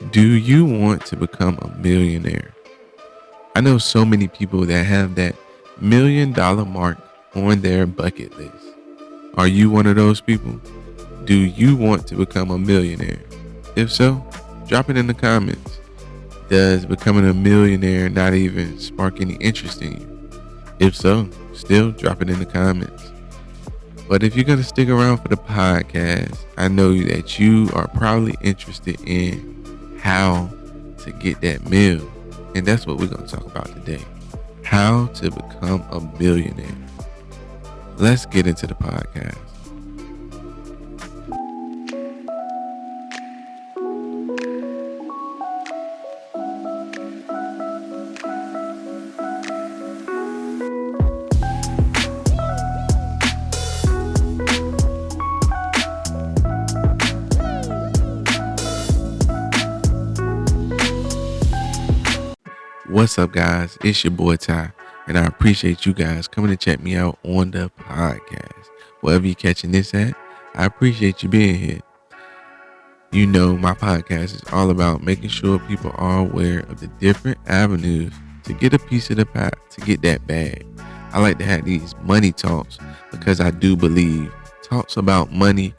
Do you want to become a millionaire? I know so many people that have that $1 million mark on their bucket list. Are you one of those people? Do you want to become a millionaire? If so, drop it in the comments. Does becoming a millionaire not even spark any interest in you? If so, still drop it in the comments. But if you're going to stick around for the podcast, I know that you are probably interested in how to get that meal. And that's what we're going to talk about today. How to become a millionaire. Let's get into the podcast. What's up, guys? It's your boy Ty, and I appreciate you guys coming to check me out on the podcast. Wherever you're catching this at, I appreciate you being here. You know, my podcast is all about making sure people are aware of the different avenues to get a piece of the pie, to get that bag. I like to have these money talks because I do believe talks about money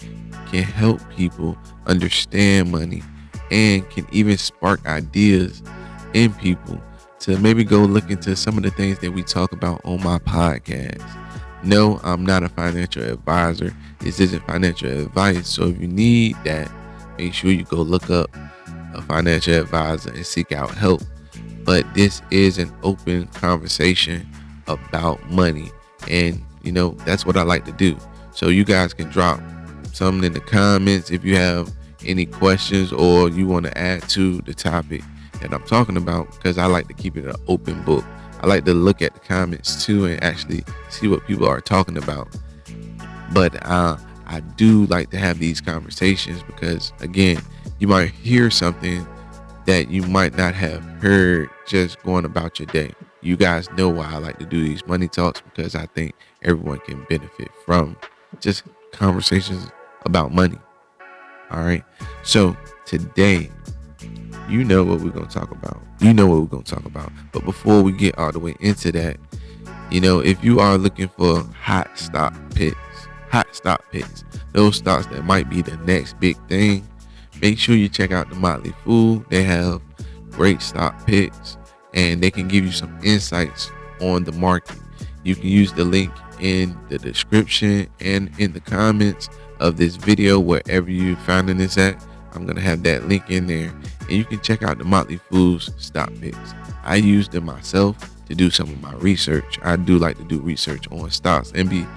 can help people understand money and can even spark ideas in people to maybe go look into some of the things that we talk about on my podcast. No, I'm not a financial advisor. This isn't financial advice. So if you need that, make sure you go look up a financial advisor and seek out help. But this is an open conversation about money. And, you know, that's what I like to do. So you guys can drop something in the comments if you have any questions or you want to add to the topic that I'm talking about, because I like to keep it an open book. I like to look at the comments too and actually see what people are talking about. But I do like to have these conversations because, again, you might hear something that you might not have heard just going about your day. You guys know why I like to do these money talks, because I think everyone can benefit from just conversations about money. All right. So today, you know what we're going to talk about. But before we get all the way into that, you know, if you are looking for hot stock picks, those stocks that might be the next big thing, make sure you check out the Motley Fool. They have great stock picks and they can give you some insights on the market. You can use the link in the description and in the comments of this video, wherever you're finding this at. I'm going to have that link in there, and you can check out the Motley Fool's stock picks. I use them myself to do some of my research. I do like to do research on stocks and be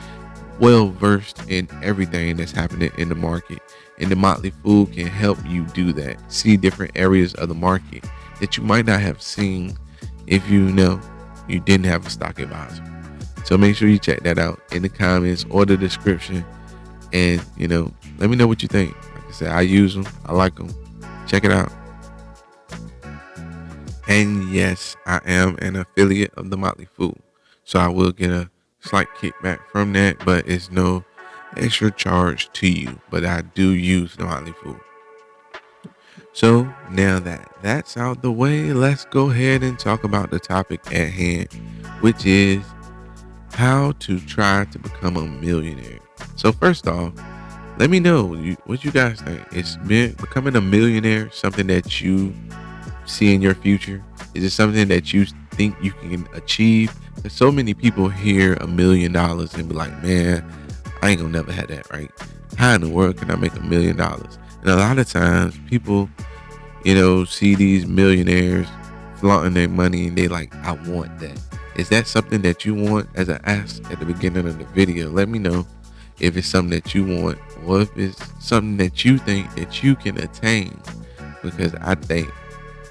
well versed in everything that's happening in the market. And the Motley Fool can help you do that. See different areas of the market that you might not have seen if you didn't have a stock advisor. So make sure you check that out in the comments or the description. And, let me know what you think. Like I said, I use them. I like them. Check it out. And yes, I am an affiliate of the Motley Fool. So I will get a slight kickback from that, but it's no extra charge to you. But I do use the Motley Fool. So now that that's out the way, let's go ahead and talk about the topic at hand, which is how to try to become a millionaire. So first off, let me know what you guys think. Is becoming a millionaire something that you see in your future? Is it something that you think you can achieve? Because so many people hear $1 million and be like, man, I ain't gonna never have that, right? How in the world can I make $1 million? And a lot of times people, see these millionaires flaunting their money and they like, I want that. Is that something that you want? As I asked at the beginning of the video, let me know if it's something that you want or if it's something that you think that you can attain, because I think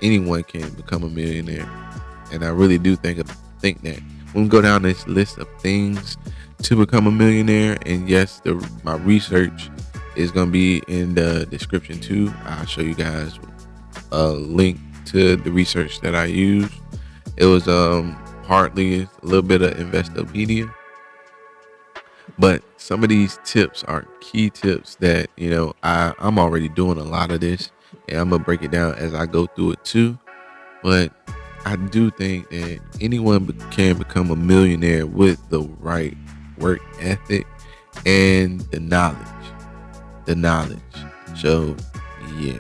anyone can become a millionaire. And I really do think that when we go down this list of things to become a millionaire, and yes, my research is going to be in the description too. I'll show you guys a link to the research that I used. It was partly a little bit of Investopedia, but some of these tips are key tips that I'm already doing a lot of this, and I'm gonna break it down as I go through it too. But I do think that anyone can become a millionaire with the right work ethic and the knowledge. The knowledge. So, yeah,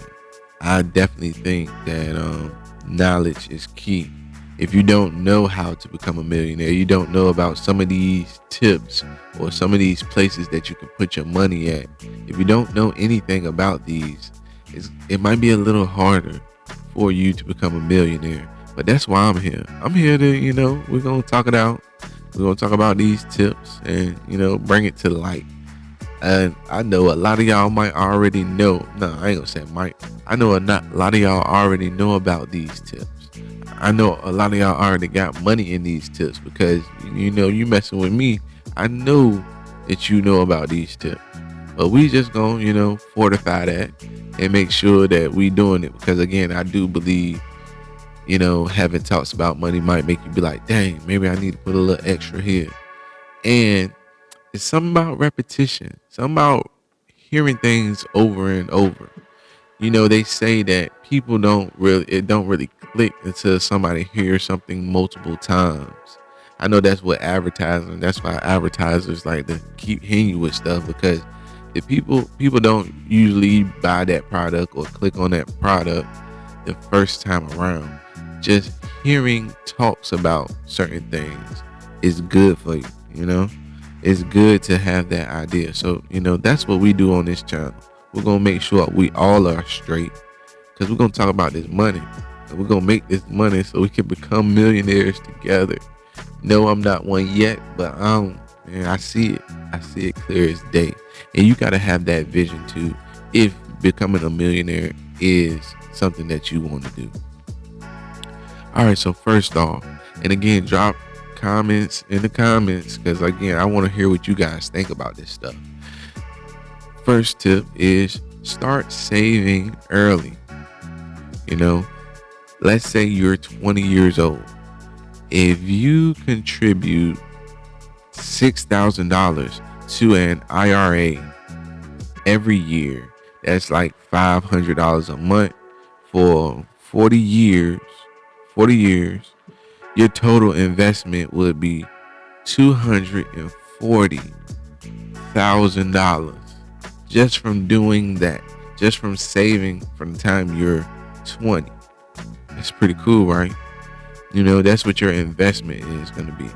I definitely think that knowledge is key. If you don't know how to become a millionaire, you don't know about some of these tips or some of these places that you can put your money at. If you don't know anything about these, it might be a little harder for you to become a millionaire. But that's why I'm here. I'm here to, we're going to talk it out. We're going to talk about these tips and, bring it to light. And I know a lot of y'all might already know. No, I ain't going to say might. I know a lot of y'all already know about these tips. I know a lot of y'all already got money in these tips because, you messing with me. I know that you know about these tips. But we just going to, fortify that and make sure that we doing it. Because, again, I do believe, having talks about money might make you be like, dang, maybe I need to put a little extra here. And it's something about repetition. Something about hearing things over and over. They say that people don't really click until somebody hears something multiple times. I know that's what advertising. That's why advertisers like to keep hitting you with stuff, because if people don't usually buy that product or click on that product the first time around. Just hearing talks about certain things is good for you. It's good to have that idea. So, that's what we do on this channel. We're going to make sure we all are straight, because we're going to talk about this money. And we're going to make this money so we can become millionaires together. No, I'm not one yet, but I see it. I see it clear as day. And you got to have that vision too, if becoming a millionaire is something that you want to do. All right, so first off, and again, drop comments in the comments, because again, I want to hear what you guys think about this stuff. First tip is start saving early. Let's say you're 20 years old. If you contribute $6,000 to an IRA every year, that's like $500 a month for 40 years. Your total investment would be $240,000 just from doing that, just from saving from the time you're 20. That's pretty cool, right? That's what your investment is going to be.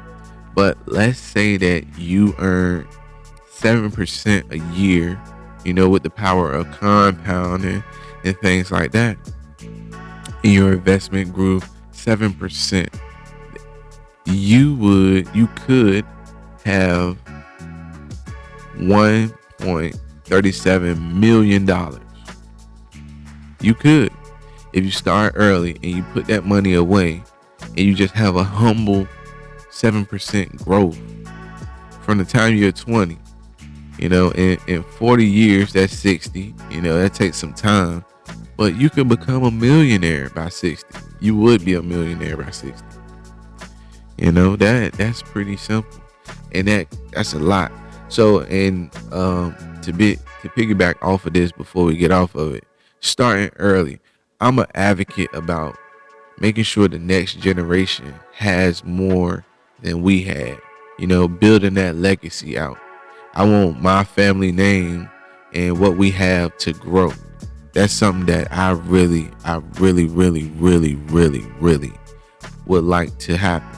But let's say that you earn 7% a year, with the power of compounding and things like that. And your investment grew 7%. You could have $1.37 million. You could, if you start early and you put that money away and you just have a humble 7% growth from the time you're 20. In 40 years, that's 60. That takes some time. But you can become a millionaire by 60. You would be a millionaire by 60. That's pretty simple. And that's a lot. So, and to piggyback off of this before we get off of it, starting early, I'm an advocate about making sure the next generation has more than we had, building that legacy out. I want my family name and what we have to grow. That's something that I really would like to happen.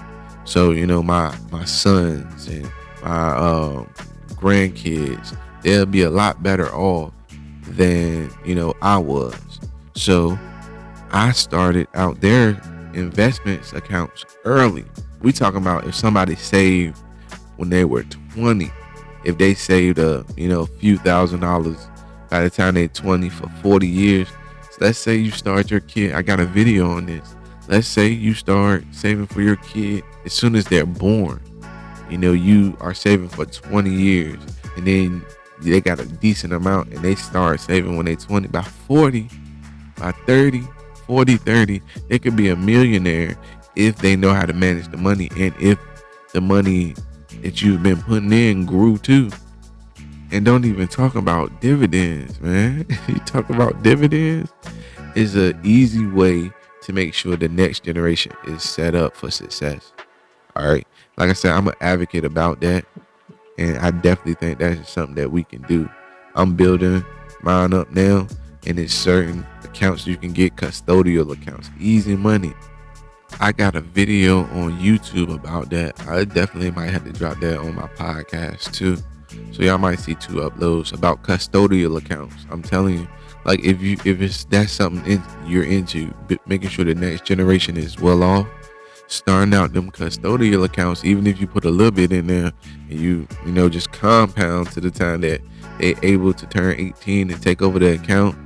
So, my sons and my grandkids, they'll be a lot better off than, I was. So I started out their investments accounts early. We talking about if somebody saved when they were 20, if they saved a few $1,000s by the time they're 20 for 40 years. So let's say you start your kid. I got a video on this. Let's say you start saving for your kid as soon as they're born. You are saving for 20 years, and then they got a decent amount and they start saving when they're 20. By 40, by 30, 30, they could be a millionaire if they know how to manage the money, and if the money that you've been putting in grew too. And don't even talk about dividends, man. You talk about dividends, is an easy way to make sure the next generation is set up for success. All right. Like I said, I'm an advocate about that. And I definitely think that is something that we can do. I'm building mine up now, and it's certain accounts you can get, custodial accounts, easy money. I got a video on YouTube about that. I definitely might have to drop that on my podcast too. So y'all might see 2 uploads about custodial accounts. I'm telling you, like if that's something you're into, making sure the next generation is well off, starting out them custodial accounts, even if you put a little bit in there and you just compound to the time that they're able to turn 18 and take over the account,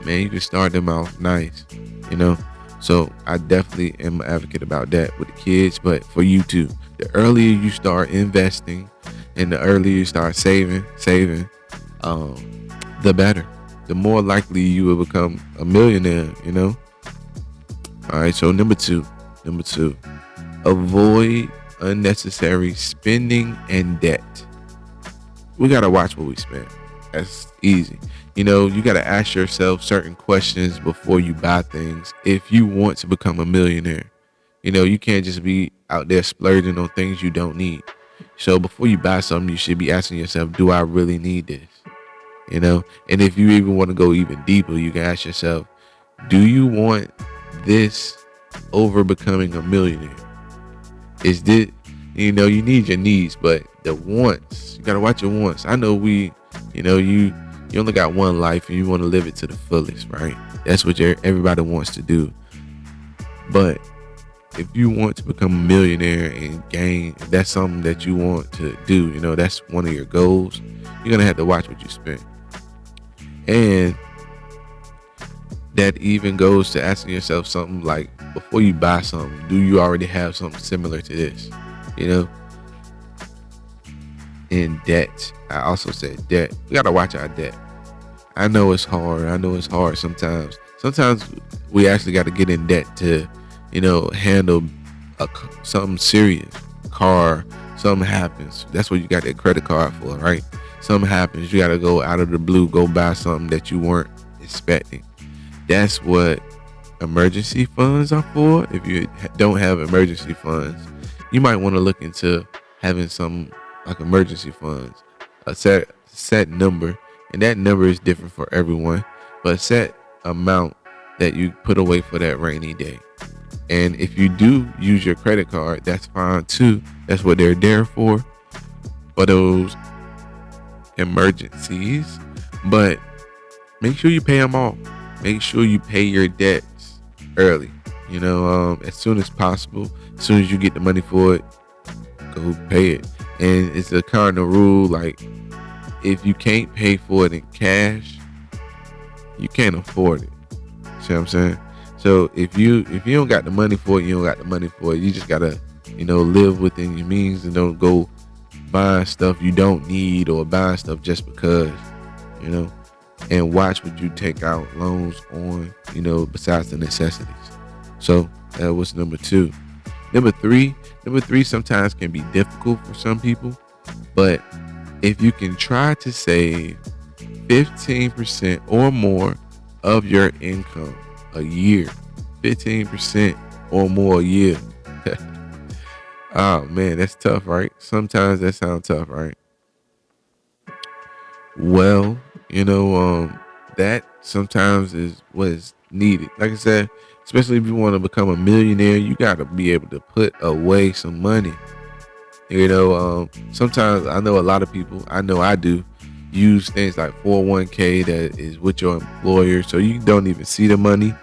man, you can start them off nice, So I definitely am an advocate about that with the kids, but for you too. The earlier you start investing and the earlier you start saving, the better. The more likely you will become a millionaire, All right, so number two, avoid unnecessary spending and debt. We got to watch what we spend. That's easy. You got to ask yourself certain questions before you buy things if you want to become a millionaire. You can't just be out there splurging on things you don't need. So before you buy something, you should be asking yourself, do I really need this? And if you even want to go even deeper, you can ask yourself, do you want this over becoming a millionaire? Is this, you need your needs, but the wants, you got to watch your wants. I know you only got one life and you want to live it to the fullest, right? That's what everybody wants to do. But if you want to become a millionaire and gain, if that's something that you want to do, that's one of your goals, you're going to have to watch what you spend. And that even goes to asking yourself something like, before you buy something, do you already have something similar to this? In debt. I also said debt. We got to watch our debt. I know it's hard sometimes. Sometimes we actually got to get in debt to, handle something serious. Car, something happens. That's what you got that credit card for, right? Something happens. You got to go out of the blue, go buy something that you weren't expecting. That's what emergency funds are for. If you don't have emergency funds, you might want to look into having some like emergency funds, a set number, and that number is different for everyone, but a set amount that you put away for that rainy day. And if you do use your credit card, that's fine too. That's what they're there for those emergencies. But make sure you pay them off. Make sure you pay your debts early, as soon as possible. As soon as you get the money for it, go pay it. And it's a cardinal rule, like, if you can't pay for it in cash, you can't afford it. See what I'm saying? So if you don't got the money for it, you don't got the money for it. You just gotta, live within your means and don't go buying stuff you don't need or buying stuff just because, and watch what you take out loans on, besides the necessities. So that was number 2. Number three sometimes can be difficult for some people, but if you can try to save 15% or more of your income a year, 15% or more a year. Oh man, that's tough, right? Sometimes that sounds tough, right? Well, that sometimes is what is needed. Like I said, especially if you want to become a millionaire, you got to be able to put away some money. Sometimes I know a lot of people, I know I do, use things like 401k that is with your employer, so you don't even see the money.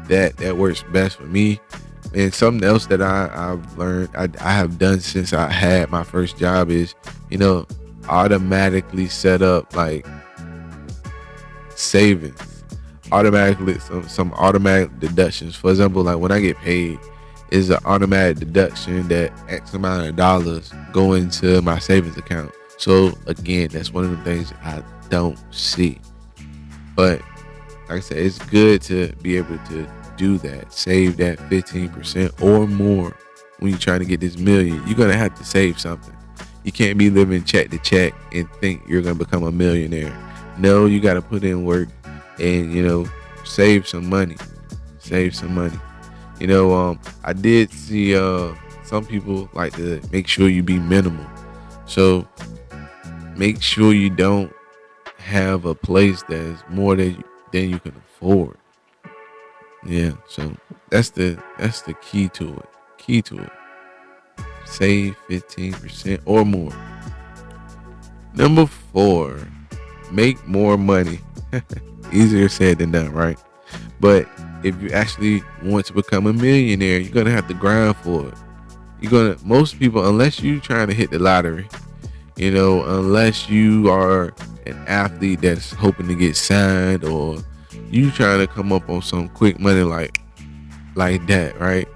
That works best for me. And something else that I've learned, I have done since I had my first job is, automatically set up like savings, automatically some automatic deductions. For example, like when I get paid, is an automatic deduction that X amount of dollars go into my savings account. So again, that's one of the things I don't see. But like I said, it's good to be able to do that, save that 15% or more when you're trying to get this million. You're gonna have to save something. You can't be living check to check and think you're gonna become a millionaire. No, you gotta put in work and save some money. Save some money. I did see some people like to make sure you be minimal. So make sure you don't have a place that's more than you can afford. Yeah, so that's the key to it. Key to it. Save 15% or more. Number 4, make more money. Easier said than done, right? But if you actually want to become a millionaire, you're gonna have to grind for it. Most people, unless you trying to hit the lottery, unless you are an athlete that's hoping to get signed, or you trying to come up on some quick money like that, right?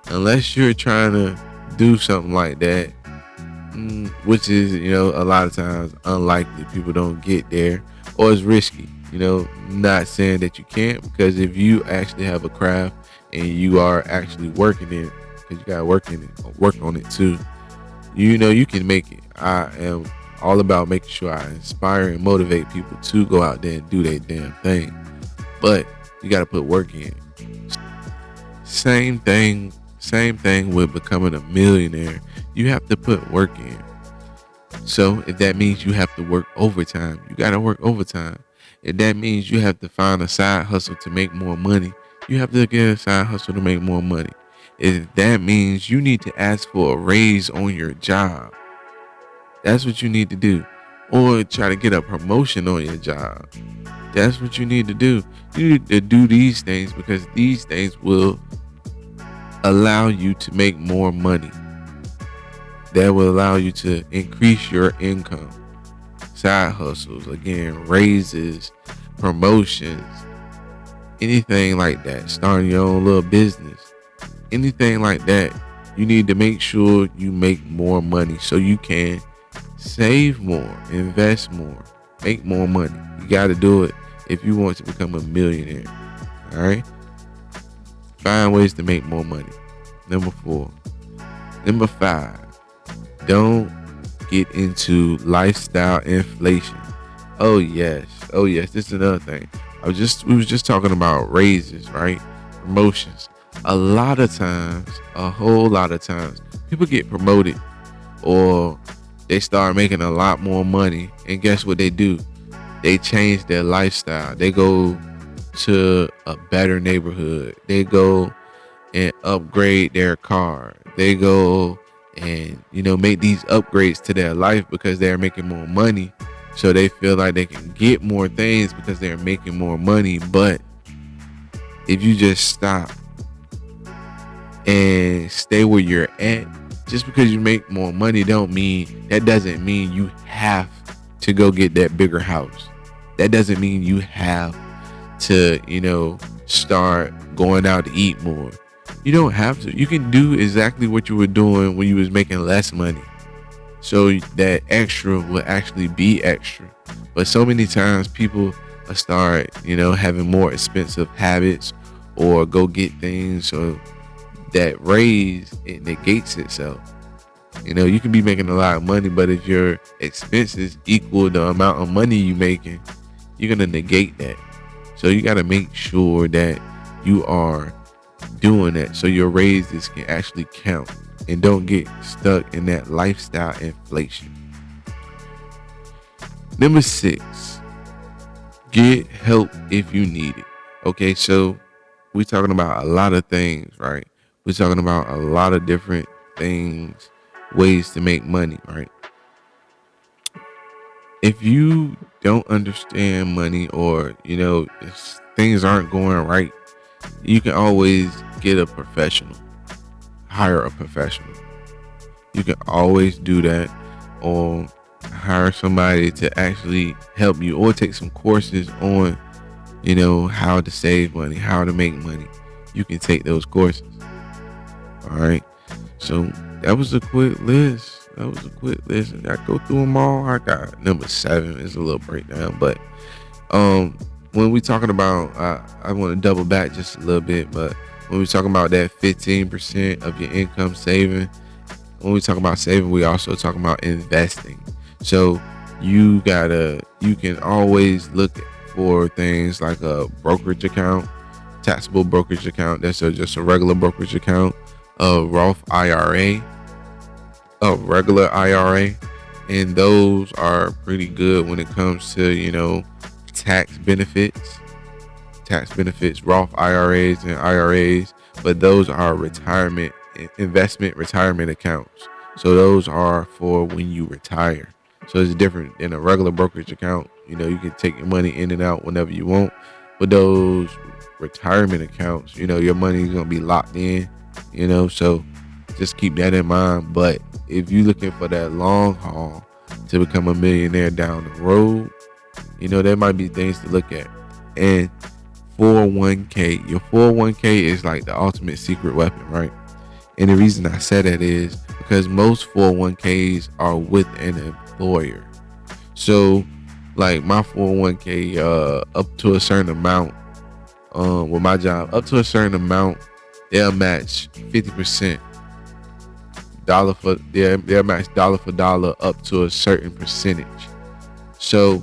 Unless you're trying to do something like that, which is, a lot of times unlikely. People don't get there, or it's risky. Not saying that you can't, because if you actually have a craft and you are actually working in it, because you gotta work on it too, you can make it. I am all about making sure I inspire and motivate people to go out there and do their damn thing, but you gotta put work in. Same thing with becoming a millionaire. You have to put work in. So if that means you have to work overtime, you gotta work overtime. If that means you have to find a side hustle to make more money, you have to get a side hustle to make more money. If that means you need to ask for a raise on your job, that's what you need to do. Or try to get a promotion on your job. That's what you need to do. You need to do these things, because these things will allow you to make more money. That will allow you to increase your income. Side hustles, again, raises, promotions, anything like that. Starting your own little business, anything like that. You need to make sure you make more money so you can save more, invest more, make more money. You got to do it if you want to become a millionaire. All right. Find ways to make more money. Number 4. Number 5. Don't get into lifestyle inflation. Oh yes. This is another thing. We was just talking about raises, right? Promotions. A whole lot of times, people get promoted, or they start making a lot more money, and guess what they do? They change their lifestyle. They go to a better neighborhood. They go and upgrade their car. They go and make these upgrades to their life because they're making more money, so they feel like they can get more things because they're making more money. But if you just stop and stay where you're at, just because you make more money doesn't mean you have to go get that bigger house. That doesn't mean you have to start going out to eat more. You don't have to. You can do exactly what you were doing when you was making less money, so that extra will actually be extra. But so many times people start having more expensive habits, or go get things, so that raise, it negates itself. You can be making a lot of money, but if your expenses equal the amount of money you making, you're gonna negate that. So you got to make sure that you are doing that, so your raises can actually count, and don't get stuck in that lifestyle inflation. Number 6, get help if you need it. Okay, so we're talking about a lot of things, right? We're talking about a lot of different things, ways to make money, right? If you don't understand money, or if things aren't going right, you can always get a professional. Hire a professional. You can always do that, or hire somebody to actually help you, or take some courses on how to save money, how to make money. You can take those courses. All right. So that was a quick list. And I go through them all. I got number 7 is a little breakdown, but when we talking about, I want to double back just a little bit, but when we talking about that 15% of your income saving, when we talk about saving, we also talking about investing. So you can always look for things like a brokerage account, taxable brokerage account. That's just a regular brokerage account, a Roth IRA, a regular IRA, and those are pretty good when it comes to tax benefits. Roth IRAs and IRAs, but those are retirement accounts. So those are for when you retire. So it's different than a regular brokerage account. You can take your money in and out whenever you want. But those retirement accounts, your money is going to be locked in, so just keep that in mind. But if you're looking for that long haul to become a millionaire down the road, there might be things to look at. And 401k, your 401k is like the ultimate secret weapon, right? And the reason I said that is because most 401ks are with an employer. So like my 401k, up to a certain amount, with my job, up to a certain amount, they'll match 50%. They'll match dollar for dollar up to a certain percentage. So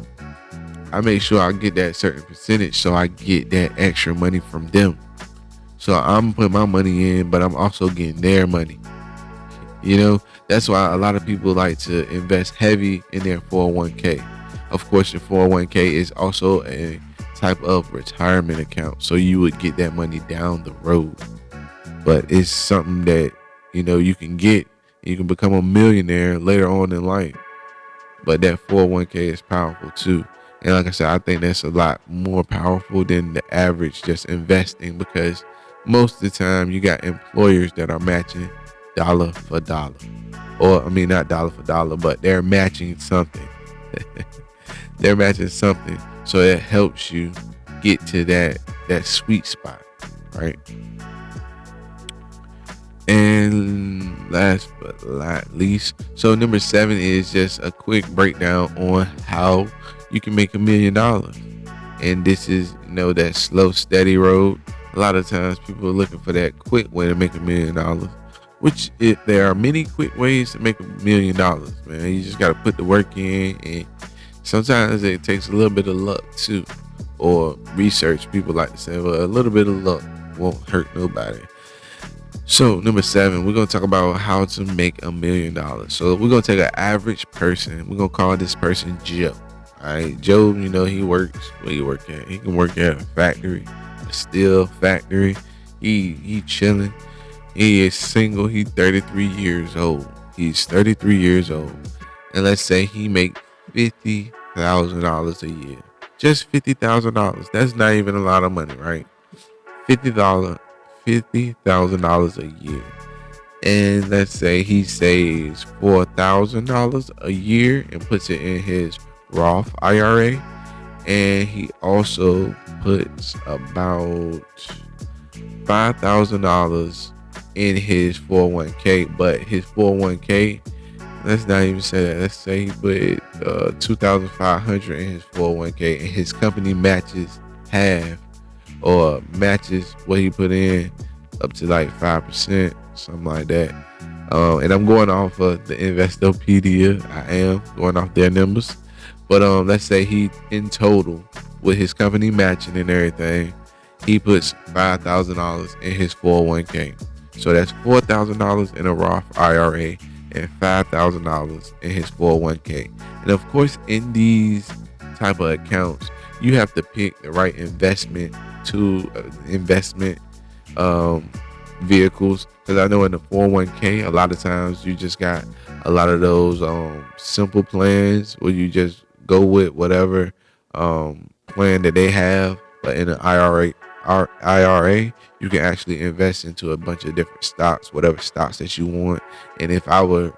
I make sure I get that certain percentage so I get that extra money from them. So I'm putting my money in, but I'm also getting their money. That's why a lot of people like to invest heavy in their 401k. Of course, your 401k is also a type of retirement account. So you would get that money down the road. But it's something that, you can get. You can become a millionaire later on in life. But that 401k is powerful too. And like I said, I think that's a lot more powerful than the average just investing, because most of the time you got employers that are matching dollar for dollar. Or, not dollar for dollar, but they're matching something. They're matching something. So it helps you get to that sweet spot, right? And last but not least, so number 7 is just a quick breakdown on how you can make $1 million. And this is, that slow, steady road. A lot of times people are looking for that quick way to make $1 million, which there are many quick ways to make $1 million, man. You just got to put the work in, and sometimes it takes a little bit of luck too, or research. People like to say, well, a little bit of luck won't hurt nobody. So number 7, we're going to talk about how to make $1 million. So we're going to take an average person. We're going to call this person Joe. All right. Joe, he works. Where he work at? He can work at a factory, a steel factory. He chilling. He is single. He's 33 years old. And let's say he make $50,000 a year. Just $50,000. That's not even a lot of money, right? $50,000 a year. And let's say he saves $4,000 a year and puts it in his Roth IRA. And he also puts about $5,000 in his 401k. But his 401k, let's not even say that. Let's say he put $2,500 in his 401k, and his company matches half, or matches what he put in up to like 5%, something like that. And I'm going off of the Investopedia. I am going off their numbers. But let's say he, in total, with his company matching and everything, he puts $5,000 in his 401k. So that's $4,000 in a Roth IRA and $5,000 in his 401k. And of course, in these type of accounts, you have to pick the right investment vehicles, because I know in the 401k, a lot of times you just got a lot of those simple plans where you just go with whatever plan that they have. But in an IRA, you can actually invest into a bunch of different stocks, whatever stocks that you want. And if I were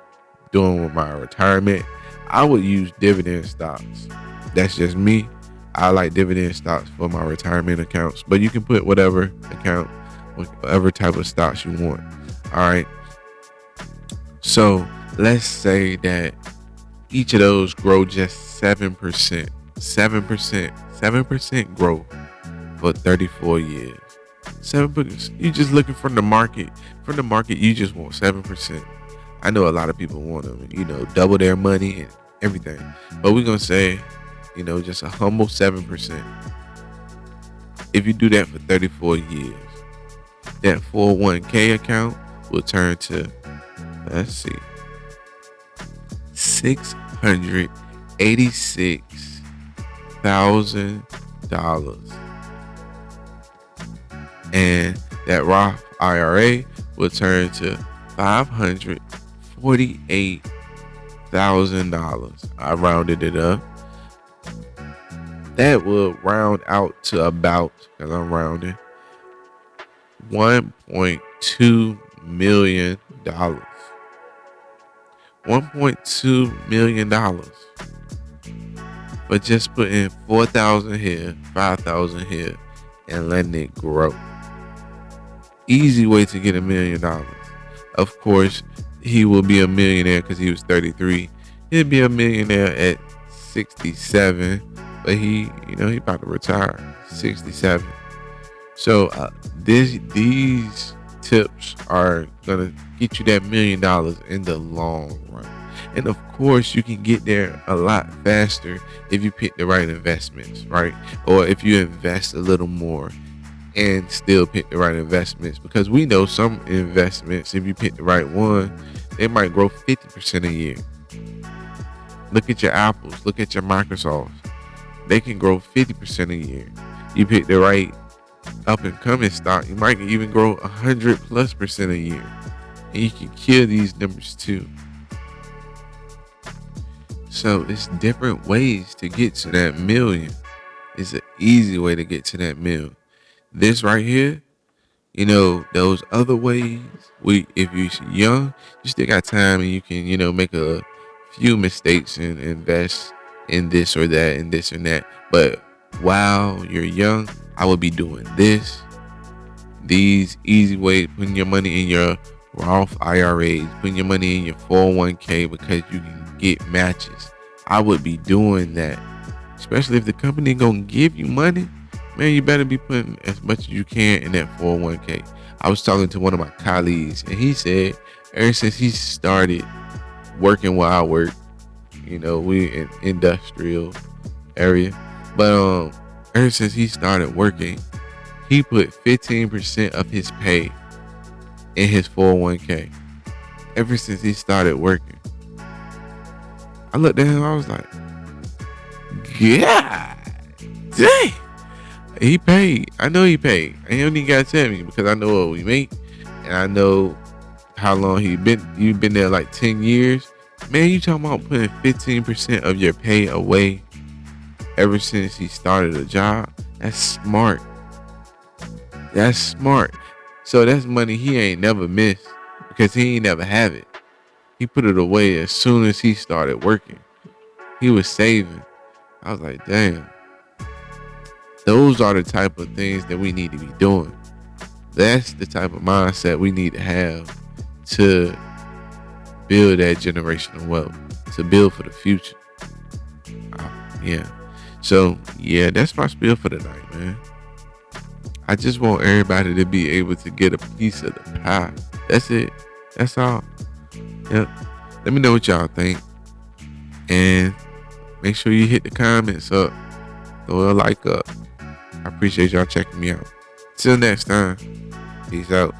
doing with my retirement, I would use dividend stocks. That's just me. I like dividend stocks for my retirement accounts, but you can put whatever account, whatever type of stocks you want. All right. So let's say that each of those grow just 7%, 7% growth for 34 years. 7%. You're just looking from the market. From the market, you just want 7%. I know a lot of people want to, double their money and everything, but we're gonna say, just a humble 7%. If you do that for 34 years, that 401k account will turn to, let's see, $686,000. And that Roth IRA will turn to $548,000. I rounded it up. That will round out to about, because I'm rounding, $1.2 million. $1.2 million. But just putting 4,000 here, 5,000 here, and letting it grow. Easy way to get $1 million. Of course, he will be a millionaire because he was 33. He'll be a millionaire at 67, but he about to retire 67. So these tips are gonna get you that $1 million in the long run. And of course, you can get there a lot faster if you pick the right investments, right? Or if you invest a little more and still pick the right investments, because we know some investments, if you pick the right one, they might grow 50% a year. Look at your Apples, look at your Microsofts. They can grow 50% a year. You pick the right up and coming stock, you might even grow 100+% a year. And you can kill these numbers too. So it's different ways to get to that million. It's an easy way to get to that million. This right here, those other ways, if you're young, you still got time and you can, make a few mistakes and invest in this or that and this and that. But while you're young, I would be doing these easy ways, putting your money in your Roth IRAs, putting your money in your 401k because you can get matches. I would be doing that, especially if the company gonna give you money. Man, you better be putting as much as you can in that 401k. I was talking to one of my colleagues, and he said ever since he started working where I work, we in industrial area, but ever since he started working, he put 15% of his pay in his 401k. Ever since he started working, I looked at him, I was like, God dang. He paid. I know he paid. I don't even gotta tell me because I know what we make and I know how long you've been there, like 10 years. Man, you talking about putting 15% of your pay away ever since he started a job? That's smart. That's smart. So that's money he ain't never missed because he ain't never have it. He put it away as soon as he started working. He was saving. I was like, damn. Those are the type of things that we need to be doing. That's the type of mindset we need to have to build that generational wealth, to build for the future. Yeah. So, yeah, that's my spiel for tonight, man. I just want everybody to be able to get a piece of the pie. That's it. That's all. Yep. Let me know what y'all think. And make sure you hit the comments up. Throw a like up. I appreciate y'all checking me out. Till next time. Peace out.